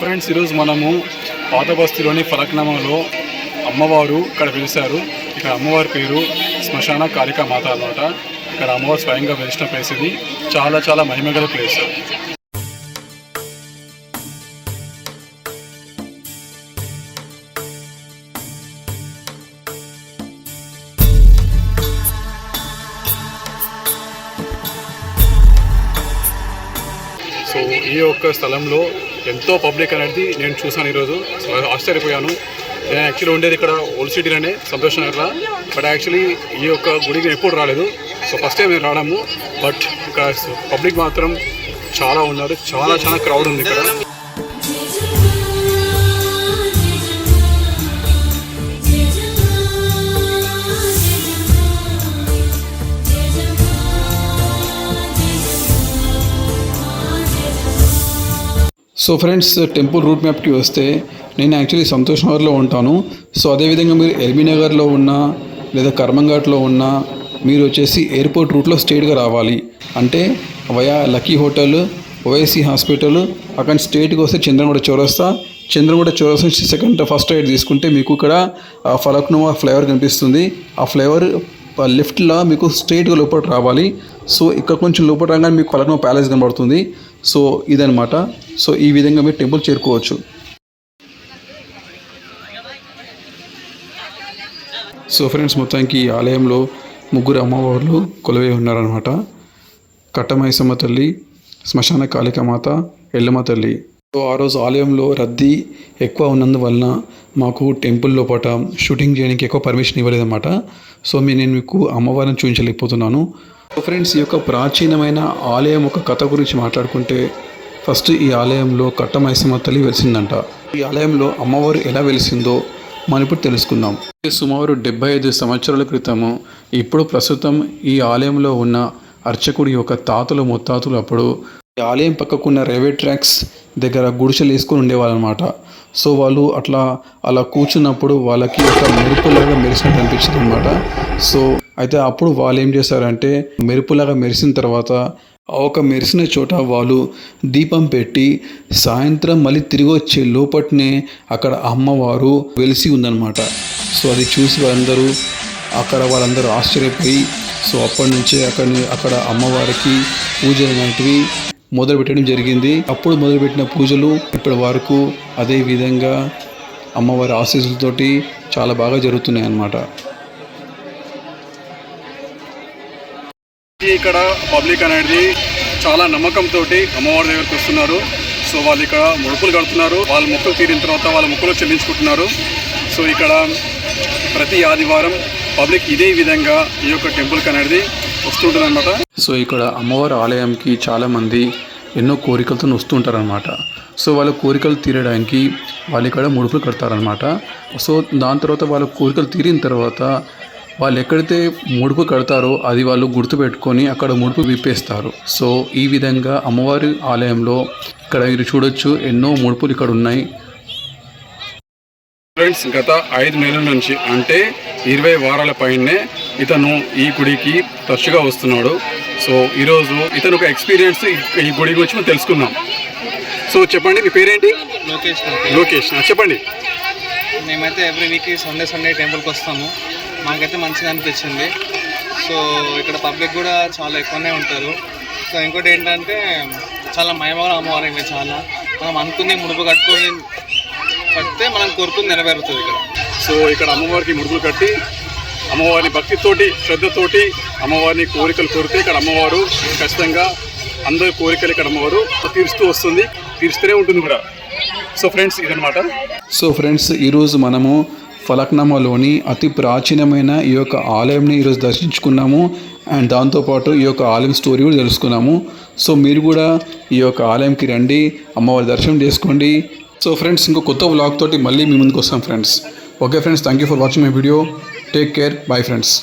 Friends, ఈరోజు మనము పాత బస్తీలోని ఫలక్నామాలో అమ్మవారు ఇక్కడ వెలిశారు. ఇక్కడ అమ్మవారి పేరు శ్మశాన కాళికా మాత అన్నమాట. ఇక్కడ అమ్మవారు స్వయంగా వెలిసిన ప్లేస్ ఇది. చాలా చాలా మహిమగల ప్లేస్. సో ఈ యొక్క స్థలంలో ఎంతో పబ్లిక్ అనేది నేను చూసాను. ఈరోజు ఆశ్చర్యపోయాను. నేను యాక్చువల్లీ ఉండేది ఇక్కడ ఓల్డ్ సిటీలోనే, సంతోష్ నగర్లో. బట్ యాక్చువల్లీ ఈ యొక్క గుడికి నేను ఎప్పుడు రాలేదు. సో ఫస్ట్ టైం నేను రావడము. బట్ ఇక్కడ పబ్లిక్ మాత్రం చాలా ఉన్నారు. చాలా చాలా క్రౌడ్ ఉంది ఇక్కడ. సో ఫ్రెండ్స్, టెంపుల్ రూట్ మ్యాప్కి వస్తే నేను యాక్చువల్లీ సంతోష్ నగర్లో ఉంటాను. సో అదేవిధంగా మీరు ఎల్బీ నగర్లో ఉన్నా లేదా కర్మంఘాట్లో ఉన్నా మీరు వచ్చేసి ఎయిర్పోర్ట్ రూట్లో స్ట్రైట్గా రావాలి. అంటే via lucky hotel, OSC hospital, అక్కడ స్ట్రైట్గా వస్తే చంద్రగూడ చౌరస్తా నుంచి ఫస్ట్ రైడ్ తీసుకుంటే మీకు ఇక్కడ ఫలక్నుమా ఫ్లైఓవర్ కనిపిస్తుంది. ఆ ఫ్లైఓవర్ లెఫ్ట్లో మీకు స్ట్రైట్గా లోపల రావాలి. సో ఇక్కడ కొంచెం లోపల రాగానే మీకు ఫలక్నుమా ప్యాలెస్ కనబడుతుంది. సో ఇదనమాట. సో ఈ విధంగా మీరు టెంపుల్ చేరుకోవచ్చు. సో ఫ్రెండ్స్, మొత్తానికి ఈ ఆలయంలో ముగ్గురు అమ్మవార్లు కొలువై ఉన్నారనమాట. కట్టమైసమ్మ తల్లి, శ్మశాన కాళికామాత, ఎల్లమ్మ తల్లి. సో ఆ రోజు ఆలయంలో రద్దీ ఎక్కువ ఉన్నందువలన మాకు టెంపుల్ లోపల షూటింగ్ చేయడానికి ఎక్కువ పర్మిషన్ ఇవ్వలేదన్నమాట. సో నేను మీకు అమ్మవారిని చూపించలేకపోతున్నాను. సో ఫ్రెండ్స్, ఈ యొక్క ప్రాచీనమైన ఆలయం ఒక కథ గురించి మాట్లాడుకుంటే ఫస్ట్ ఈ ఆలయంలో కట్టమైసమ్మ తల్లి వెలిసిందంట. ఈ ఆలయంలో అమ్మవారు ఎలా వెలిసిందో మనం ఇప్పుడు తెలుసుకుందాం. సుమారు 75 సంవత్సరాల క్రితము, ఇప్పుడు ప్రస్తుతం ఈ ఆలయంలో ఉన్న అర్చకుడి యొక్క తాతలు ముత్తాతలు అప్పుడు ఈ ఆలయం పక్కకున్న రైల్వే ట్రాక్స్ దగ్గర గుడిసెలు వేసుకొని ఉండేవాళ్ళు అనమాట. సో వాళ్ళు అలా కూర్చున్నప్పుడు వాళ్ళకి ఒక మెరుపులాగా మెరిసినట్టు అనిపించింది అనమాట. సో అయితే అప్పుడు వాళ్ళు ఏం చేశారంటే మెరుపులాగా మెరిసిన తర్వాత ఒక మెరిసిన చోట వాళ్ళు దీపం పెట్టి సాయంత్రం మళ్ళీ తిరిగి వచ్చే లోపట్నే అక్కడ అమ్మవారు వెలిసి ఉందన్నమాట. సో అది చూసి వాళ్ళందరూ ఆశ్చర్యపోయి సో అప్పటి నుంచే అక్కడ అమ్మవారికి పూజలు లాంటివి మొదలుపెట్టడం జరిగింది. అప్పుడు మొదలుపెట్టిన పూజలు ఇప్పటి వరకు అదే విధంగా అమ్మవారి ఆశీస్సులతోటి చాలా బాగా జరుగుతున్నాయి అన్నమాట. ఇక్కడ పబ్లిక్ అనేది చాలా నమ్మకంతో అమ్మవారి దగ్గరికి వస్తున్నారు. సో వాళ్ళు ఇక్కడ ముడుపులు కడుతున్నారు. వాళ్ళ మొక్కులు తీరిన తర్వాత వాళ్ళ మొక్కులు చెల్లించుకుంటున్నారు. సో ఇక్కడ ప్రతి ఆదివారం పబ్లిక్ ఇదే విధంగా ఈ యొక్క టెంపుల్కి అనేది వస్తుంటుంది అనమాట. సో ఇక్కడ అమ్మవారి ఆలయంకి చాలామంది ఎన్నో కోరికలతో వస్తుంటారనమాట. సో వాళ్ళ కోరికలు తీరడానికి వాళ్ళు ఇక్కడ ముడుపులు కడతారనమాట. సో దాని తర్వాత వాళ్ళ కోరికలు తీరిన తర్వాత వాళ్ళు ఎక్కడైతే ముడుపు కడతారో అది వాళ్ళు గుర్తుపెట్టుకొని అక్కడ ముడుపు విప్పేస్తారు. సో ఈ విధంగా అమ్మవారి ఆలయంలో ఇక్కడ మీరు చూడొచ్చు ఎన్నో ముడుపులు ఇక్కడ ఉన్నాయి. ఫ్రెండ్స్, గత 5 నెలల నుంచి అంటే 20 వారాల పైనే ఇతను ఈ గుడికి తరచుగా వస్తున్నాడు. సో ఈరోజు ఇతను ఒక ఎక్స్పీరియన్స్ ఈ గుడి గురించి మనం తెలుసుకుందాం. సో చెప్పండి, మీ పేరేంటి? లోకేష్. చెప్పండి. మేమైతే ఎవ్రీ వీక్ సండే టెంపుల్కి వస్తాము. మాకైతే మంచిగా అనిపించింది. సో ఇక్కడ పబ్లిక్ కూడా చాలా ఎక్కువనే ఉంటారు. సో ఇంకోటి ఏంటంటే చాలా మహిమగా అమ్మవారు ఇంకా చాలా మనం అనుకుని ముడుపు కడితే మనం కోరుకుని నెరవేరుతుంది ఇక్కడ. సో ఇక్కడ అమ్మవారికి ముడుపులు కట్టి అమ్మవారిని భక్తితోటి శ్రద్ధతోటి అమ్మవారిని కోరికలు కోరితే ఇక్కడ అమ్మవారు ఖచ్చితంగా అందరి కోరికలు ఇక్కడ అమ్మవారు తీరుస్తూనే ఉంటుంది కూడా. సో ఫ్రెండ్స్, ఇదనమాట. సో ఫ్రెండ్స్, ఈరోజు మనము ఫలక్నామాలోని అతి ప్రాచీనమైన ఈ యొక్క ఆలయంని ఈరోజు దర్శించుకున్నాము. అండ్ దాంతోపాటు ఈ యొక్క ఆలయం స్టోరీ కూడా తెలుసుకున్నాము. సో మీరు కూడా ఈ యొక్క ఆలయంకి రండి, అమ్మవారి దర్శనం చేసుకోండి. సో ఫ్రెండ్స్, ఇంకో కొత్త వ్లాగ్ తోటి మళ్ళీ మీ ముందుకు వస్తాం friends. Okay friends, thank you for watching my video. Take care. Bye friends.